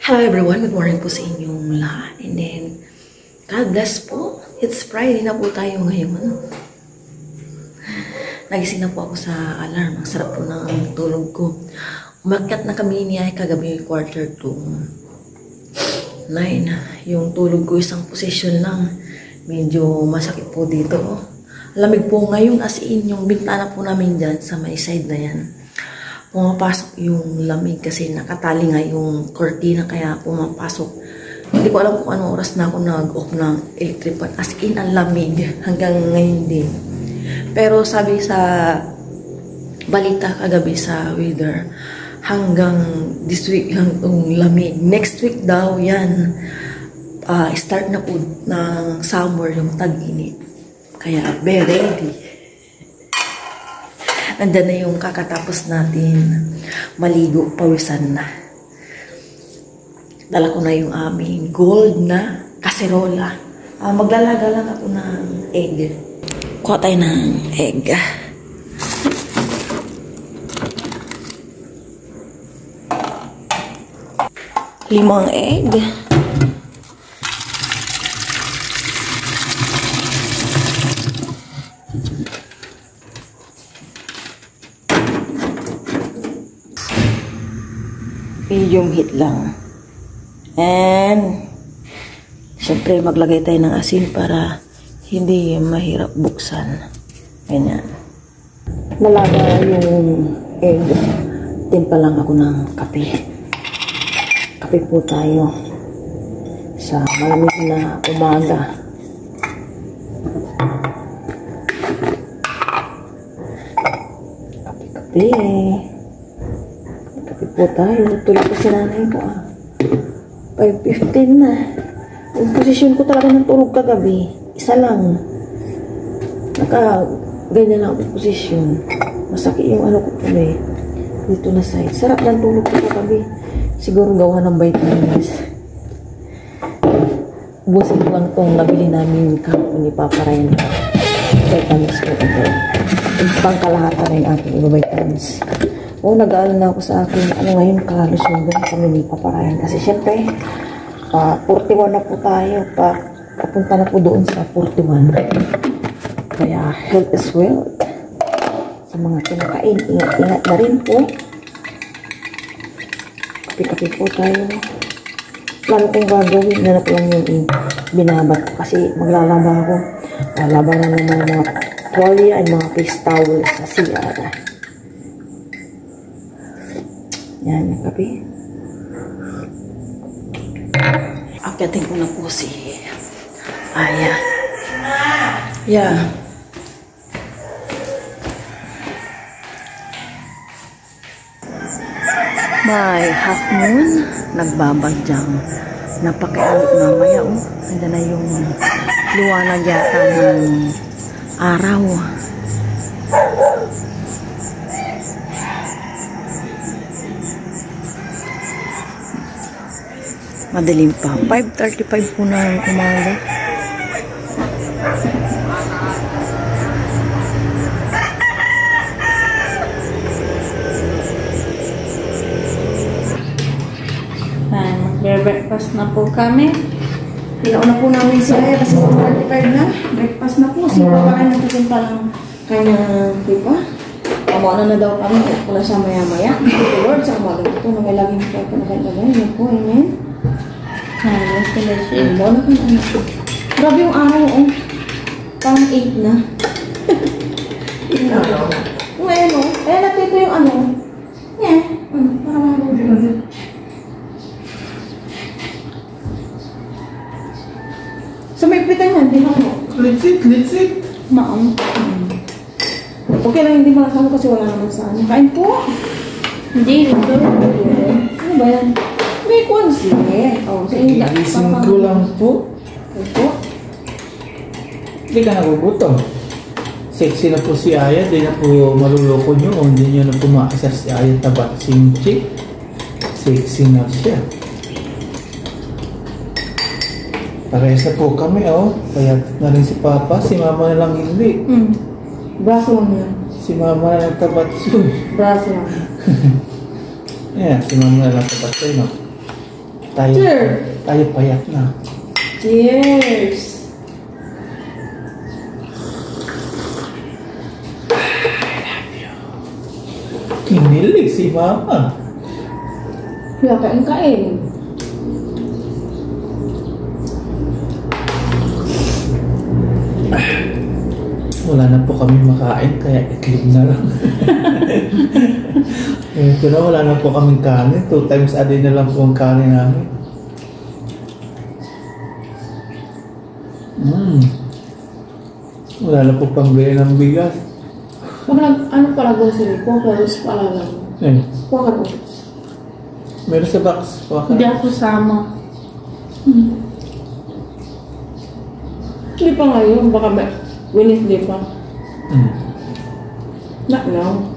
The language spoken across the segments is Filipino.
Hello everyone, good morning po sa inyong lahat. And then, God bless po. It's Friday na po tayo ngayon. Nagising na po ako sa alarm. Ang sarap po ng tulog ko. Umakyat na kami niya kagabi 8:45. 9. Yung tulog ko isang position lang. Medyo masakit po dito. Lamig po ngayon as in yung bintana po namin dyan sa may side na yan. Pumapasok yung lamig kasi nakatali nga yung cortina kaya pumapasok. Hindi ko alam kung anong oras na ako nag-off ng electric fan. As in, ang lamig hanggang ngayon din. Pero sabi sa balita kagabi sa weather, hanggang this week lang itong lamig. Next week daw yan, start na po ng summer yung tag-init. Kaya be ready. Nandyan na yung kakatapos natin maligo, pawisan na. Dala ko na yung aming gold na kaserola. Maglalaga lang ako ng egg. Kuha tayo ng egg. Limang egg. Medium heat lang. And syempre maglagay tayo ng asin para hindi mahirap buksan. Ganyan. Nalaga yung egg. Timpa lang ako ng kape. Kape po tayo sa malamig na umaga. Kape-kape. Po tayo. Tulog ko sa nanay ko 5:15 na. Yung posisyon ko talaga ng tulog kagabi. Isa lang. Ganyan lang ang posisyon. Masakit yung ano ko tuloy. Dito na side. Sarap lang tulog ko kagabi. Siguro gawa ng vitamins. Busin ko lang itong nabili namin kahapon ni Papa Ryan. Vitamins ko ito. Yung pangkalahatan na yung aking vitamins. Nag-aaral na ako sa akin. Ngayon, kalusugan kami ni Papa Ryan. Kasi syempre, 41 na po tayo. Papunta na po doon sa 41. Kaya, health is wealth. Sa mga kinakain, ingat-ingat na rin po. Kapi-kapi po tayo. Plano kong gagawin. Nanap lang yung binabat ko. Kasi maglalaba ako. Labanan ng mga tuwalya at mga face towel sa CR. Yan, yung kape. Akyatin ko na po si Aya. Yeah. May half moon. Nagbabagyang. Napakainit mamaya. Nandiyan na yung liwanag yata ng araw. Madaling pa. 5:35 po na umaga. Breakfast na po kami. Pinauna po namin sila kasi 45 na. Breakfast na po. Si Papa Ryan nagkasin pa lang kanyang pipa. Kamana na daw kami. Kung siya maya-maya. Lord, sa umaga ito na may laging pipa na kailangan. Yan po, amen. Grabe yung araw, pang 8 na. Ngayon, natito yung ano. Yan. Parang marunod. So, may pitan yan, di ba mo? Let's it. Maam. Okay lang, hindi makasama kasi wala naman sa ano. Kain po. Hindi, ito. Ano ba yan? May kwansi. Sa inyo. Gising ko lang po. Ito? Hindi ka nagugutom. Sexy na po si Aya. Di na po maluloko nyo. O hindi nyo na pumakasar si Aya tabat simchi. Sexy na siya. Parehas na po kami, Kaya na rin si Papa. Si Mama na lang hindi. Braso lang yan. Si Mama na lang tabat siya. Braso lang. Yeah, si Mama na lang tabat siya, no? Tayo payat na. Cheers! Kinilig si Mama. Kaya kain-kain. Wala na po kami makain, kaya itlog na lang. Ito na, wala na po kaming kanin. 2 times a day na lang po ang kanin namin. Wala na po pang bili ng bigas. Ano pala grocery? Quakeros pala lang. Quakeros. Meron sa box. Hindi ako sama. Hindi pa ngayon, baka Wednesday pa. Not now.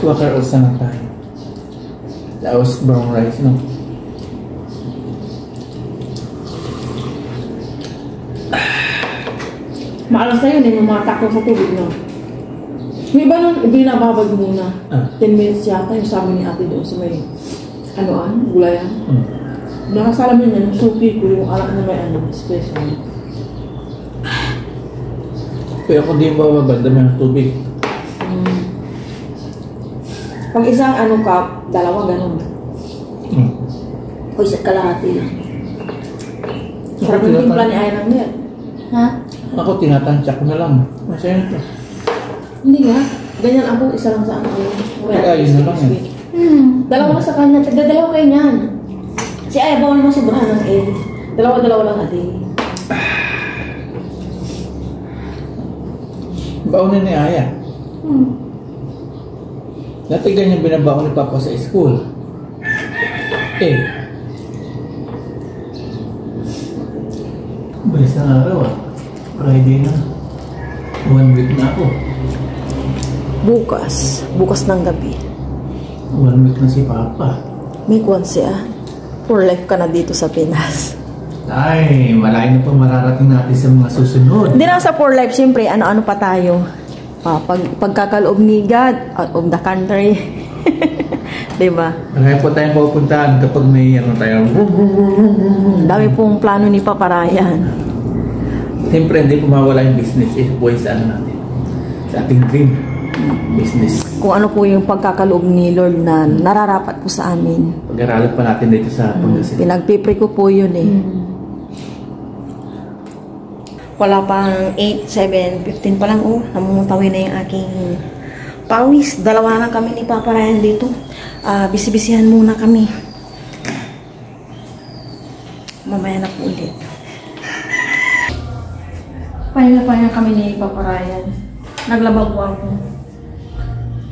Quaker Oats na tayo. Tapos brown rice, no? Maalas na yun, yung mga takot sa tubig, no? Yung iba nun, binababad muna. 10 minutes yata, yung sabi ni ate doon sa may, gulayan. Nakasalamin niya, yung suki ko, yung alak na may special. Kaya kung di bababad, dami ng tubig. Pag isang cup, 2 ganun. O isa't kalahati lang. Sarap yung timpla ni Ayang niya. Ha? Ako, tinatansya ko na lang. Masaya ito. Hindi nga. Ganyan ako, isa lang sa Ayun na lang yan. Dalawa na sa kanya. Tagdadalawa kayo niyan. Si Ayang, bawal naman sobrahan ng egg. Dalawa-dalawa lang ate. Baunin ni Aya. Dati ganyan binabaon ni Papa sa school. Bilis na araw Friday na. 1 week na ako. Bukas ng gabi. 1 week na si Papa. May kwan siya. For life ka na dito sa Pinas. Ay, malayo na po mararating natin sa mga susunod. Hindi na sa for life, siyempre, ano-ano pa tayo. Pagkakaloob ni God, out of the country. Diba? Marami po tayong pupuntahan kapag may tayo. Dami pong plano ni Papa Ryan. Siyempre, hindi po mawala yung business. Ito po yung sa natin. Sa ating dream business. Kung ano po yung pagkakaloob ni Lord na nararapat po sa amin. Pag-aralan pa natin dito sa Pangasinan. Pinagpipre ko po yun Wala pang 8, 7, 15 pa lang namumutawin na yung aking pawis. 2 na kami ni Papa Ryan dito. Bisibisihan muna kami. Mamaya na po ulit. Pahinga kami ni Papa Ryan. Naglaba po ako.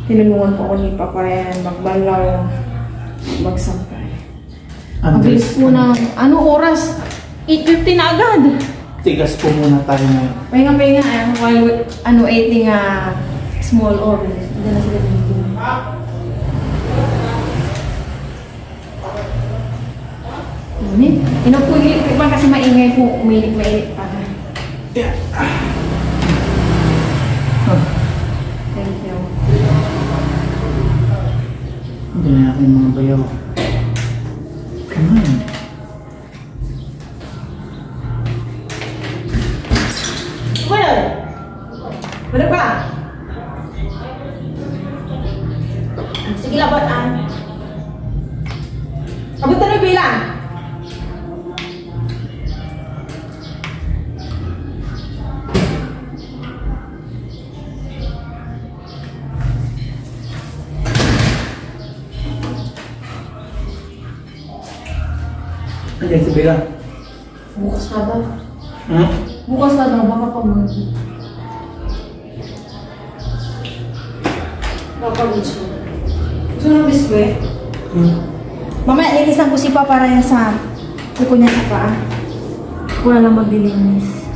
Tinulungan po ako ni Papa Ryan magbalaw, magsampay. Ang bilis po ng oras? 8:50 na agad. Tigas po muna tayo ngayon. Pahinga while eating small orange. Hindi na sila dito. Inupulit ko pa kasi maingay po. Umilit pa. Yeah. Thank you. Hindi na natin mga bayaw. Come on. Bener pa? Sige labot Abutan na bilang. Andiyan si Bella. Bukas na daw. Bukas na daw, baka pamangkin. Gusto ng biskwit? Mamaya, linisan ko si Papa Ryan sa kuko niya sa paa. Wala lang maglilinis.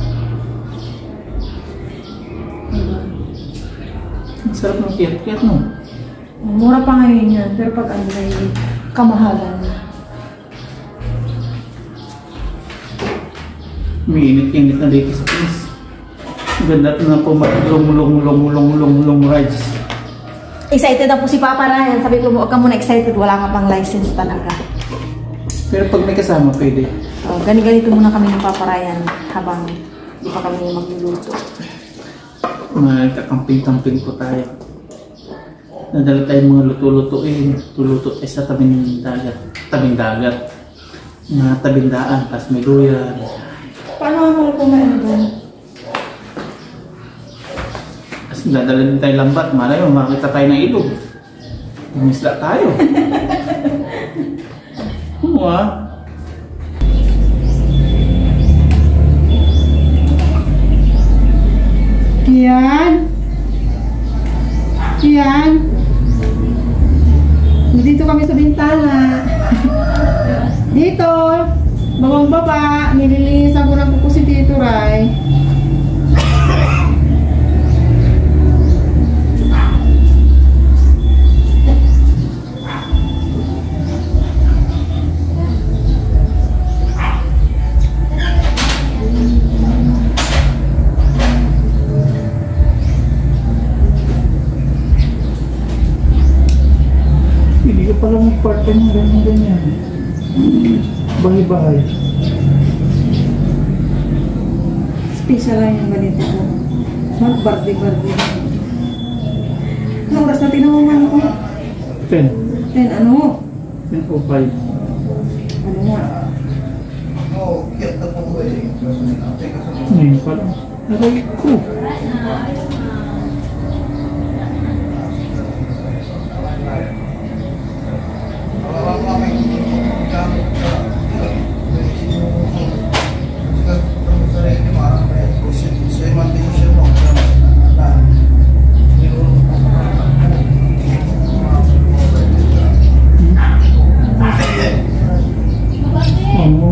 Ang sarap ng kiyat-kiyat, no? Mura pa ngayon yan, pero pag ano na yun, kamahalan na. Umiinit-init na dito sa Pinas. Ganda na po long rides. Excited na po si Papa Ryan. Sabi ko, huwag ka muna excited. Wala ka pang license talaga. Pero pag may kasama, pwede. Ganito muna kami ng paparayan habang hindi pa kami magluluto. Magkakamping-kamping po tayo. Nadala tayong mga luto-lutuin. Luluto tayo sa tabing dagat. Tabing dagat. Mga tabing daan. Tapos may luya. Paano ako kumain doon? Tapos dadala din tayo lambat. Malay mo, makita tayo ng ilog. Umisla tayo. Oo Yan. Dito kami sa bintana. Dito, bawang baba, nililinisan ko ng kuko si Tito Ray. Palang part-time ng ganyan-ganyan. Bahay-bahay. Special lang yung ganito ko. Mag-bardi-bardi. Anong oras na tinawaman ko? 10. 10 ano? 10:05. Ano nga? Ngayon pa lang. Aray ko.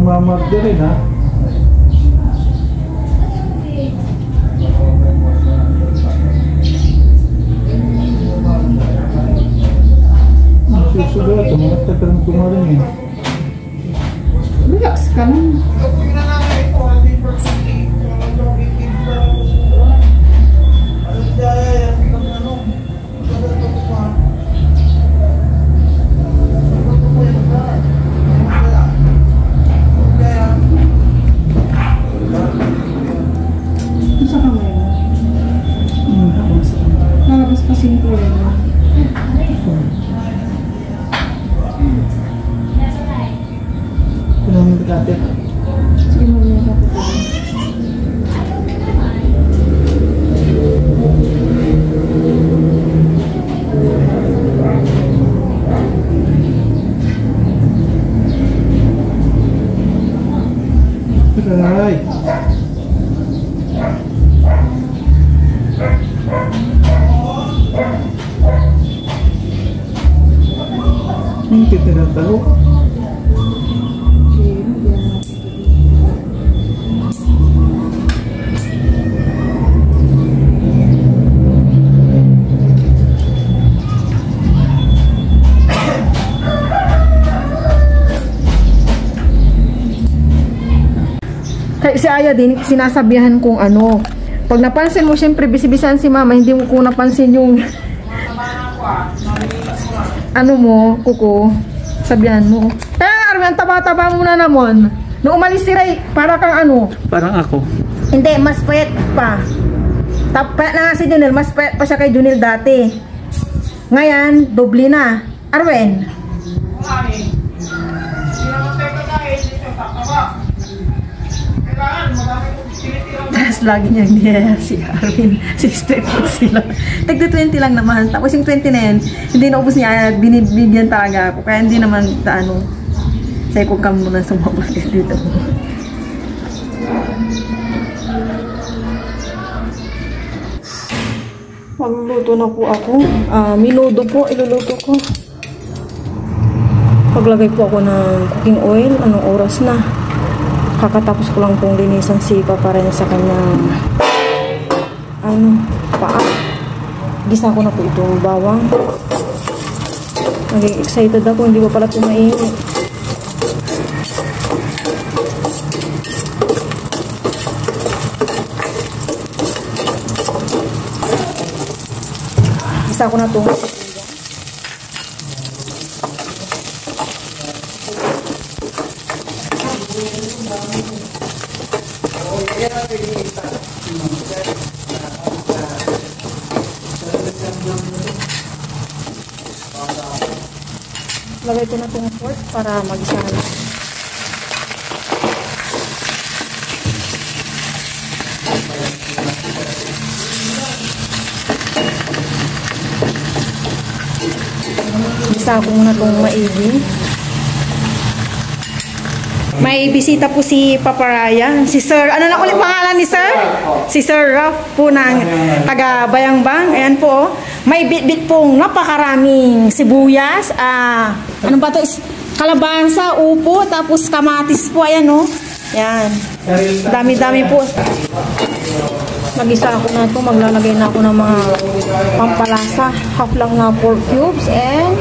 Mamagda rin ha. Susugat, mga tagal mo kumarin eh. Relax ka lang. Sa kamay mo? Nalabas pa singko rin mo. Pinamit natin. Sige mo rin natin. Aray. Ang kita ng talo. Si Aya din, sinasabihan kung ano. Pag napansin mo, syempre, bisibisan si Mama, hindi mo kung napansin yung ano mo, kuko, sabihan mo. Kaya Arman, taba-taba mo na naman. Nung umalis si Ray, para kang ano? Parang ako. Hindi, mas payat pa. Payat na nga si Junel, mas payat pa siya kay Junel dati. Ngayon, doble na. Arwen? Tapos lagi niya niyaya si Arwin. 60 po sila. Tagda 20 lang naman. Tapos yung 20 na yun, hindi naubos niya. Binibigyan talaga ako. Kaya hindi naman ano. Say ko kam muna sumabas dito. Magluluto na po ako. Minudo po. Iluluto ko. Paglagay po ako ng cooking oil. Anong oras na? Kakatapos ko lang pong linisan si Papa rin sa kanyang paa. Gisa ko na po itong bawang. Naging excited ako, hindi pa pala ito mainit. Gisa ko na itong Lagay ko na itong pork para mag-isa na. Isa ko muna itong maigi. May bisita po si Papa Ryan. Si Sir, ano na ulit pangalan ni Sir? Si Sir Ralph po ng taga Bayangbang. Ayan po. May bit-bit pong napakaraming sibuyas. Ano ba ito? Kalabasa, upo, tapos kamatis po. Ayan o. Ayan. Dami-dami po. Mag-isa ako na ito. Maglalagay na ako ng mga pampalasa. Half lang na pork cubes. And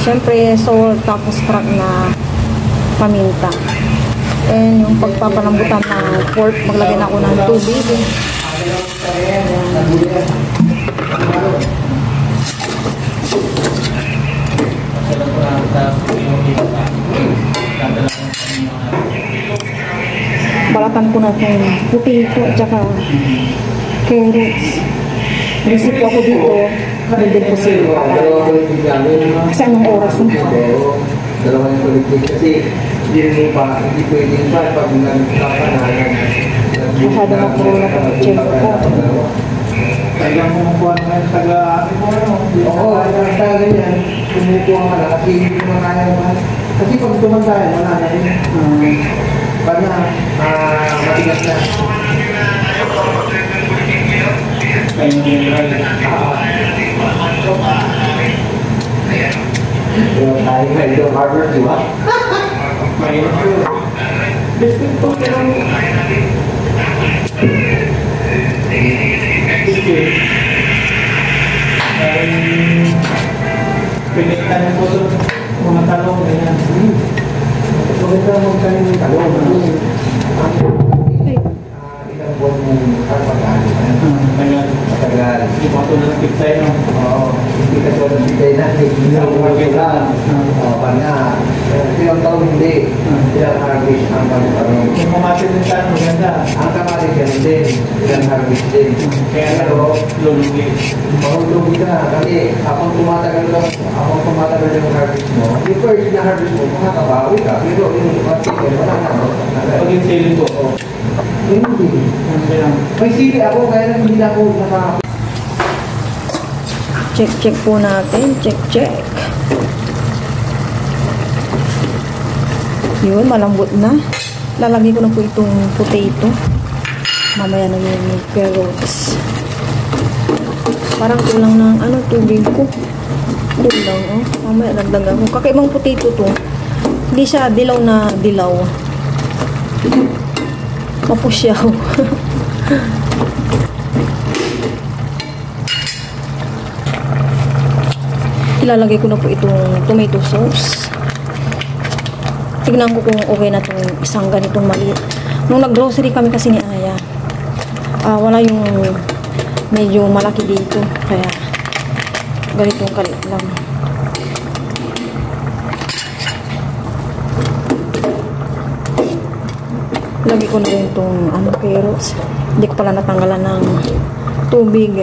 syempre salt, tapos crack na paminta. And yung pagpapalambutan ng pork, maglagay na ako ng tubig. Balatan ko na itong potato at saka carrots. Receive po ako dito. Nandun po sila. Kasi anong oras na? Dalawang kulit kasi hindi pwedeng ba pag nagkakanahan. Masyado na puro na pag-check ko. Kaya kumukuha na yung taga-amin mo, ano? Oo, taga ganyan. Kumukuha ka na kasi hindi mo kaya naman. Kasi pag tumanda yan, wala na yun. Pag na, matigas na. Kaya yung drive. Tayo nga ito, Harvard, di ba? Mahirap yun. Biscuit po pero... Biscuit. Pinitan po ito. Mga talong. Maganda mo kayo ng talong. Ilang buwan mong pagpagano. Matagal. Hindi po ito na pigsay, no? Oo. Hindi ka ito ng bigay natin. Hindi ako magkailan. Oo, paano? Ilang taon hindi. Ilang harvest ang pagpagano. Kung pumasin din saan, maganda. Ang kamalis yan din. Ilang harvest din. Kaya lulugi. Mahulugi ka. Kasi akong tumatagal yung harvest mo. Yung first na harvest mo, makakabawi ka. Pero yung wala na. Pag yung sailing po, Hindi. May sili ako, kaya lang hindi na ako Check po natin. Check. Yun, malambot na. Lalagay ko na po itong potato. Mamaya na yung carrots. Parang kulang ng tubig ko. Kulang, oh. Mamaya nagdagan ko. Kakaibang potato to. Hindi siya dilaw na dilaw. Mapusyaw. Ilalagay ko na po itong tomato sauce. Tignan ko kung okay na itong isang ganitong maliit. Nung nag-grocery kami kasi ni Aya, wala yung medyo malaki dito. Kaya ganitong kalit lang. Lagi ko na rin itong carrots. Hindi ko pala natanggalan ng tubig.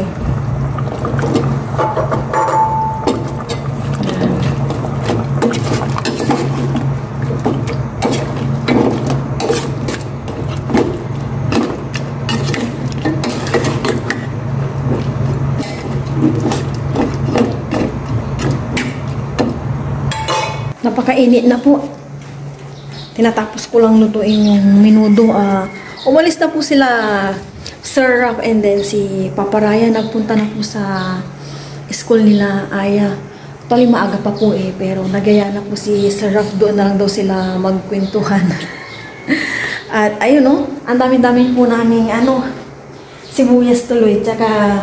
Napakainit na po. Tinatapos ko lang lutuin yung menudo. Umalis na po sila Sir Ralph and then si Papa Ryan. Nagpunta na po sa school nila Aya. Actually maaga pa po pero nagaya na po si Sir Ralph. Doon na lang daw sila magkwentuhan. At ayun ang dami-dami po namin sibuyas tuloy. Tsaka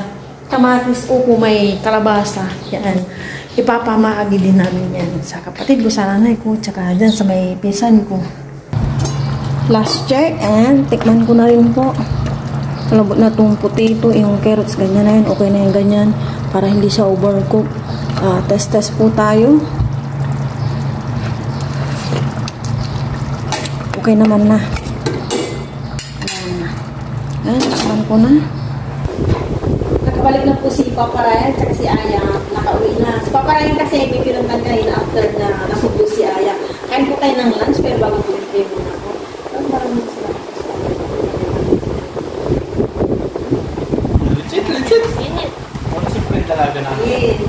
kamatis, upo, may kalabasa. Yan. Ipapamahagi din namin yan sa kapatid ko, sa nanay ko, tsaka dyan sa may pinsan ko. Last check and tikman ko na rin po. Kalabot na itong potato, yung carrots, ganyan na yun. Okay na yung ganyan para hindi siya overcook. Test po tayo. Okay naman na. Ayan, tikman ko na. Nakabalik na po si Papa Ryan at si Aya nakauwi na. Si Papa Ryan kasi may pinuntan kanina after na nasugbo si Aya. Kain po tayo ng lunch pero bago po yung muna ako. Maraming salamat. Legit. Wala si friend talaga namin. Yes.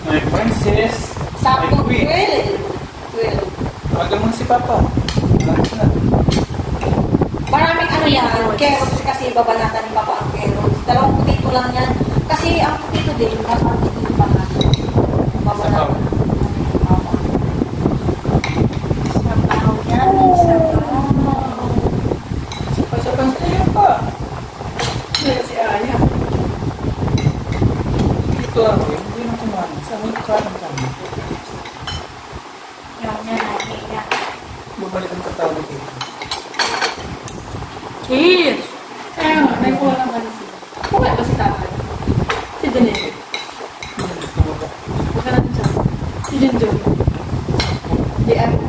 My princess. Sakto, my queen. 12. Tawagan mo na si Papa. Lunch na. Maraming ano yan, carrots kasi babanatan ni Papa ang carrots. Dalawang putito lang yan. Kasi ang putito din, ang putito pa na. Babanatan. Sabaw yan, sabaw. Sapasapan sa'yo pa. Si Aya. Ito ako, hindi na kumain. Sa mga kain kami. Yan, yan. Bumalik ang katawan dito. Cheers! Kaya nga, may kuha lang kasi siya. Kuha ba si Tatay? Si Janelle. Huwag ka natin siya. Si Junjun. Di ano?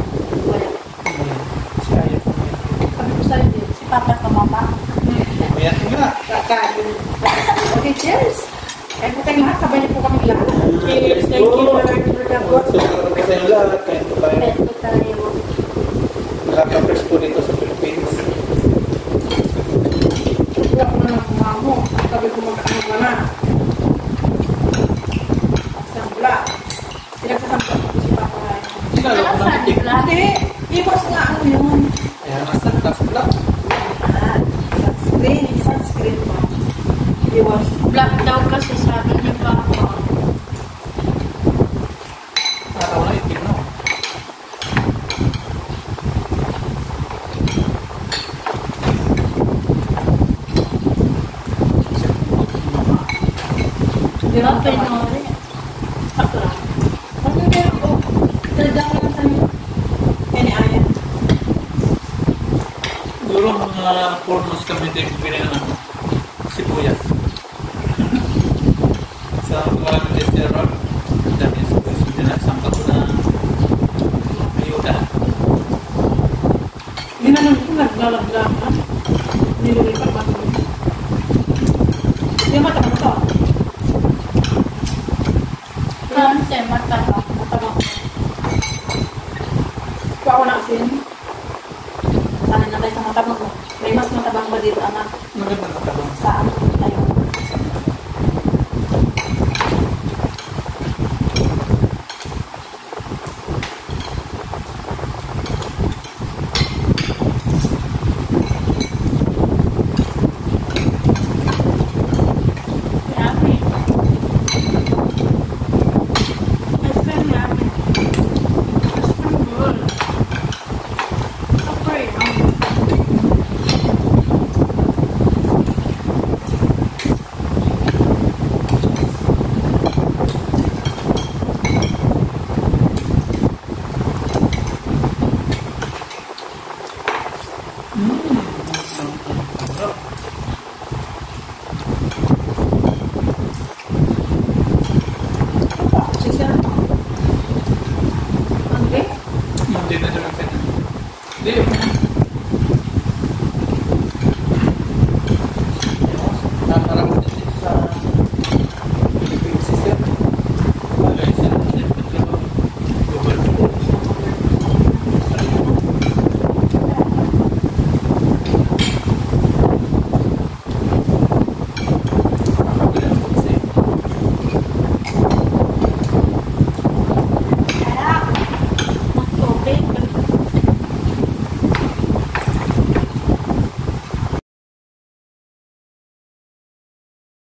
Wala. Si Ayat. Sabi ko sa'yo din. Si Papa kamama. Ayat nga. Kakain. Okay, cheers! Kaya po tayong lahat. Sabay niyo po kami lahat. Cheers! Thank you for the food. Salamat sa inyo lahat. Kain po tayo. Thank you tayo. Nakaka-press po dito sa Philippines. Wala ko na ng kumamo. Sabi ko magkakain ka na. Sambla. Pinagsasampla ko si Papa Ryan. Sinalo ko ng titik. Hindi. Iwas nga ano yun. Ayan, nasa taas black. Sunscreen pa. Iwas. Black daw kasi sabi niya pa ako. Araw na itim, no? Di ba? Pinori. Sakto lang. Ano yun? Talagang lang sa inyo. Yan Aya. Siguro mga 4 months kami tayo pinili ng sibuyas. Sa mga vegetarian, dami sa sangka ko na ayuda. Hindi naman ito naglalaglag. Nililipat pa ito. Hindi matama ito. Konti, mataba. Matama. Kuha ko na asin. Sana na tayo sa matabang mo. May mas matabang ba dito, anak? Maganda na ka ba? Saan?